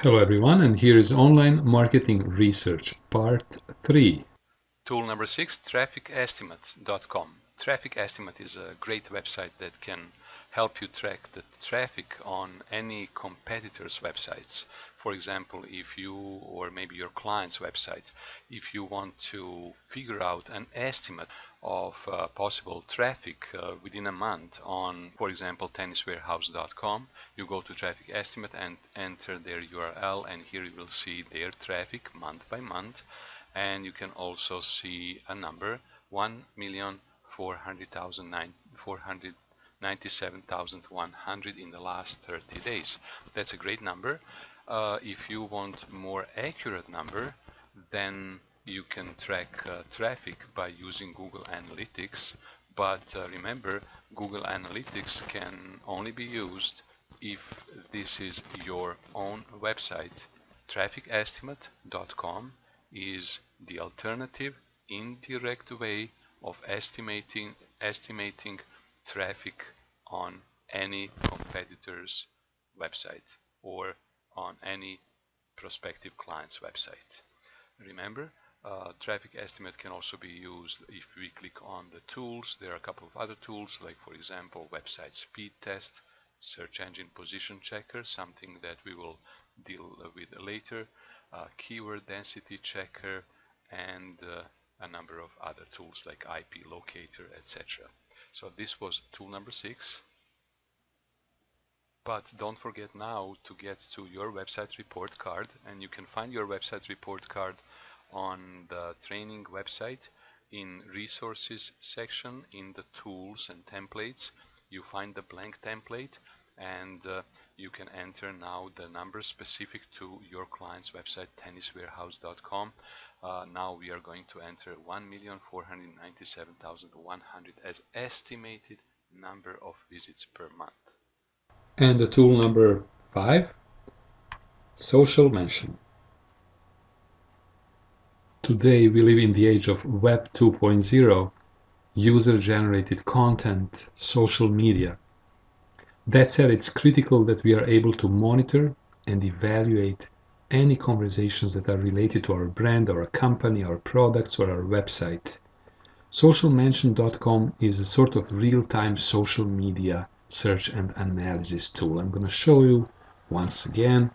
Hello everyone, and here is Online Marketing Research, Part 3. Tool number 6, trafficestimate.com. Traffic Estimate is a great website that can help you track the traffic on any competitor's websites. For example, if you or maybe your client's website, if you want to figure out an estimate of possible traffic within a month on, for example, tenniswarehouse.com, you go to Traffic Estimate and enter their URL, and here you will see their traffic month by month. And you can also see a number 1,497,100 in the last 30 days. That's a great number. If you want more accurate number, then you can track traffic by using Google Analytics. But remember, Google Analytics can only be used if this is your own website. Trafficestimate.com is the alternative, indirect way of estimating traffic on any competitor's website or on any prospective client's website. Remember, traffic estimate can also be used if we click on the tools. There are a couple of other tools, like for example website speed test, search engine position checker, something that we will deal with later, keyword density checker, and a number of other tools like IP locator, etc. So this was tool number 6. But don't forget now to get to your website report card, and you can find your website report card on the training website in resources section. In the tools and templates you find the blank template, and you can enter now the numbers specific to your client's website, tenniswarehouse.com. Now we are going to enter 1,497,100 as estimated number of visits per month. And the tool number 5, Social Mention. Today we live in the age of Web 2.0, user-generated content, social media. That said, it's critical that we are able to monitor and evaluate any conversations that are related to our brand, our company, our products, or our website. SocialMention.com is a sort of real-time social media search and analysis tool. I'm going to show you once again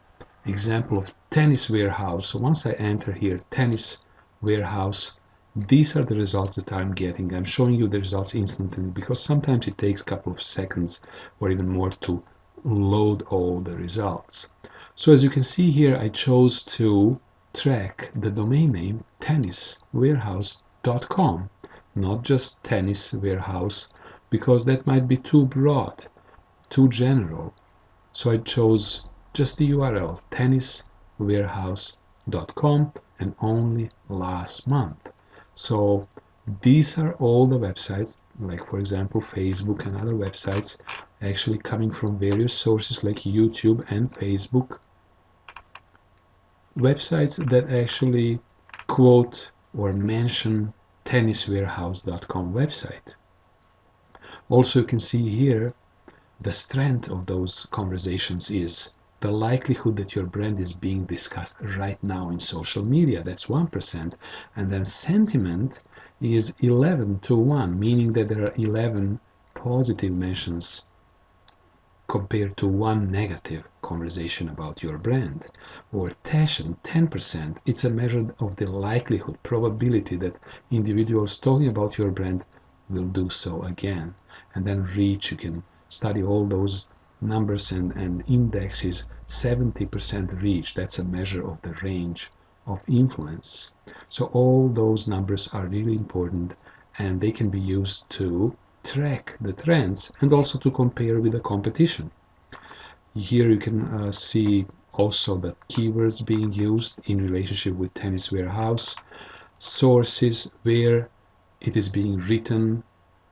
example of Tennis Warehouse. So once I enter here Tennis Warehouse, these are the results that I'm getting. I'm showing you the results instantly because sometimes it takes a couple of seconds or even more to load all the results. So as you can see here, I chose to track the domain name tenniswarehouse.com, not just Tennis Warehouse, because that might be too broad, too general. So I chose just the URL tenniswarehouse.com and only last month. So these are all the websites, like for example Facebook and other websites, actually coming from various sources like YouTube and Facebook. Websites that actually quote or mention tenniswarehouse.com website. Also, you can see here the strength of those conversations is the likelihood that your brand is being discussed right now in social media. That's 1%. And then sentiment is 11-1, meaning that there are 11 positive mentions compared to 1 negative conversation about your brand. Or passion, 10%. It's a measure of the likelihood, probability that individuals talking about your brand will do so again. And then reach, you can study all those numbers and indexes. 70% reach, that's a measure of the range of influence. So all those numbers are really important, and they can be used to track the trends and also to compare with the competition. Here you can see also the keywords being used in relationship with Tennis Warehouse, sources where it is being written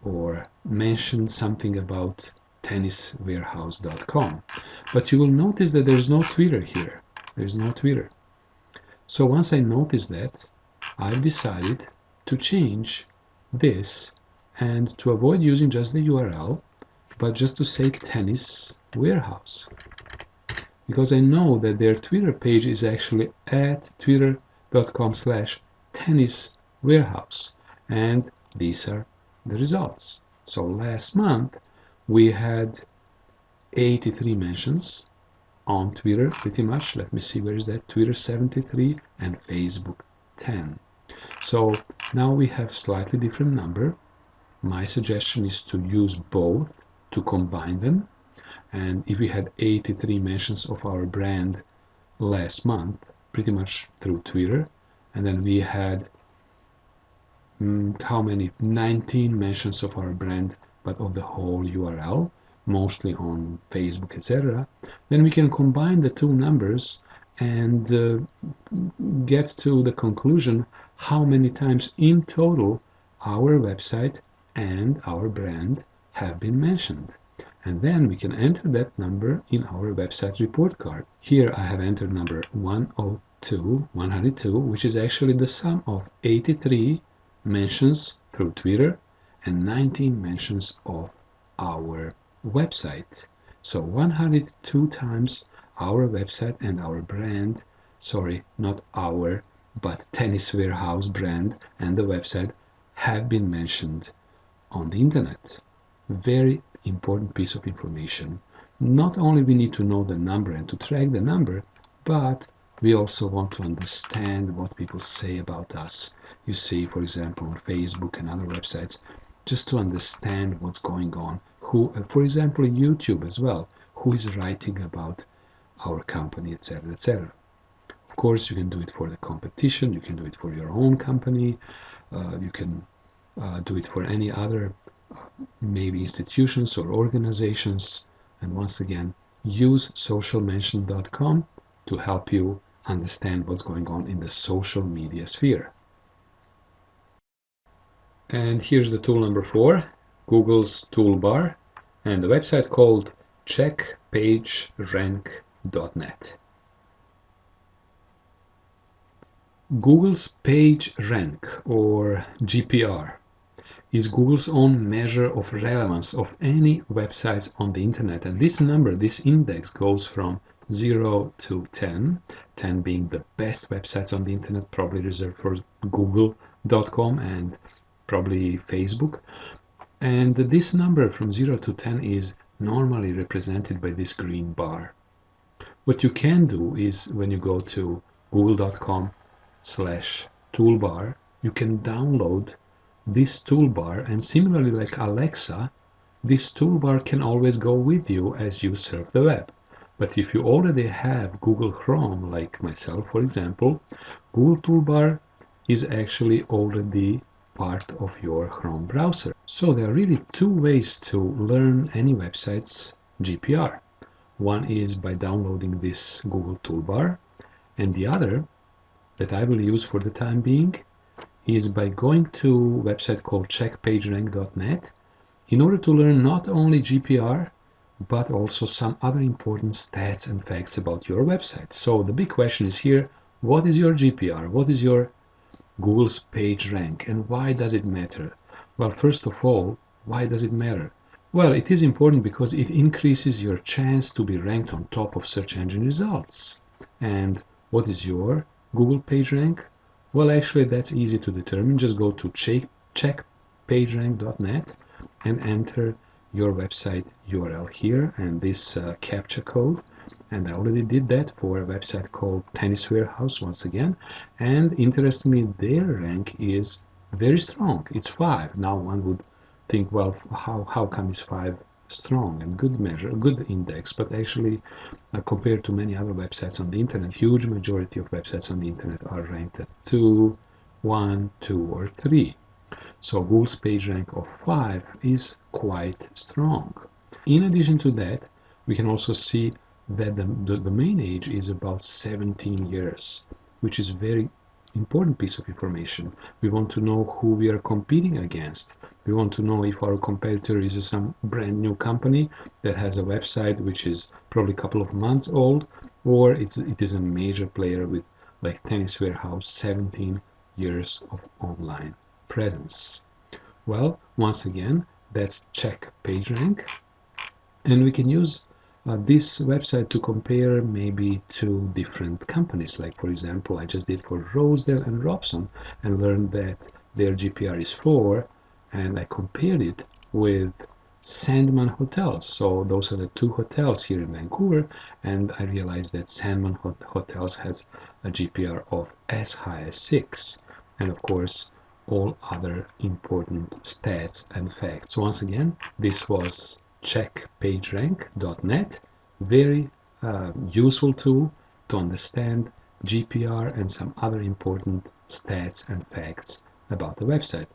or mentioned something about tenniswarehouse.com. But you will notice that there's no Twitter here. There's no Twitter. So once I noticed that, I've decided to change this and to avoid using just the URL, but just to say Tennis Warehouse. because I know that their Twitter page is actually at twitter.com/tenniswarehouse, and these are the results. So last month we had 83 mentions on Twitter, pretty much. Let me see, where is that? Twitter 73 and Facebook 10. So now we have slightly different number. My suggestion is to use both, to combine them. And if we had 83 mentions of our brand last month, pretty much through Twitter, and then we had how many? 19 mentions of our brand, but of the whole URL, mostly on Facebook, etc., then we can combine the two numbers and get to the conclusion how many times in total our website and our brand have been mentioned. And then we can enter that number in our website report card. Here I have entered number 102, which is actually the sum of 83 mentions through Twitter and 19 mentions of our website. So 102 times our website and our brand, sorry, not our, but Tennis Warehouse brand and the website have been mentioned on the internet. Very important piece of information. Not only we need to know the number and to track the number, but we also want to understand what people say about us. You see, for example, on Facebook and other websites, just to understand what's going on. Who, for example, YouTube as well, who is writing about our company, etc., etc. Of course, you can do it for the competition, you can do it for your own company, you can do it for any other maybe institutions or organizations. And once again, use socialmention.com to help you understand what's going on in the social media sphere. And here's the tool number 4, Google's Toolbar, and the website called checkpagerank.net. Google's PageRank, or GPR, is Google's own measure of relevance of any websites on the internet. And this number, this index, goes from 0 to 10, 10 being the best websites on the internet, probably reserved for google.com and probably Facebook. And this number from 0 to 10 is normally represented by this green bar. What you can do is, when you go to google.com/toolbar, you can download this toolbar, and similarly like Alexa, this toolbar can always go with you as you surf the web. But if you already have Google Chrome, like myself for example, Google Toolbar is actually already part of your Chrome browser. So there are really two ways to learn any website's GPR. One is by downloading this Google Toolbar, and the other, that I will use for the time being, is by going to a website called checkpagerank.net in order to learn not only GPR, but also some other important stats and facts about your website. So the big question is here, what is your GPR? What is your Google's PageRank, and why does it matter? Well, first of all, why does it matter? Well, it is important because it increases your chance to be ranked on top of search engine results. And what is your Google PageRank? Well, actually, that's easy to determine. Just go to checkpagerank.net and enter your website URL here and this captcha code. And I already did that for a website called Tennis Warehouse once again. And interestingly, their rank is very strong. It's 5. Now one would think, well, how come it's 5 strong and good measure, good index? But actually, compared to many other websites on the internet, huge majority of websites on the internet are ranked at 2, 1, 2, or 3. So Google's PageRank of 5 is quite strong. In addition to that, we can also see that the main age is about 17 years, which is a very important piece of information. We want to know who we are competing against. We want to know if our competitor is some brand new company that has a website which is probably a couple of months old, or it is a major player with, like Tennis Warehouse, 17 years of online presence. Well, once again, that's check PageRank, and we can use this website to compare maybe two different companies. Like for example, I just did for Rosedale and Robson and learned that their GPR is 4, and I compared it with Sandman Hotels. So those are the two hotels here in Vancouver, and I realized that Sandman Hotels has a GPR of as high as 6, and of course all other important stats and facts. So once again, this was checkpagerank.net. Very useful tool to understand GPR and some other important stats and facts about the website.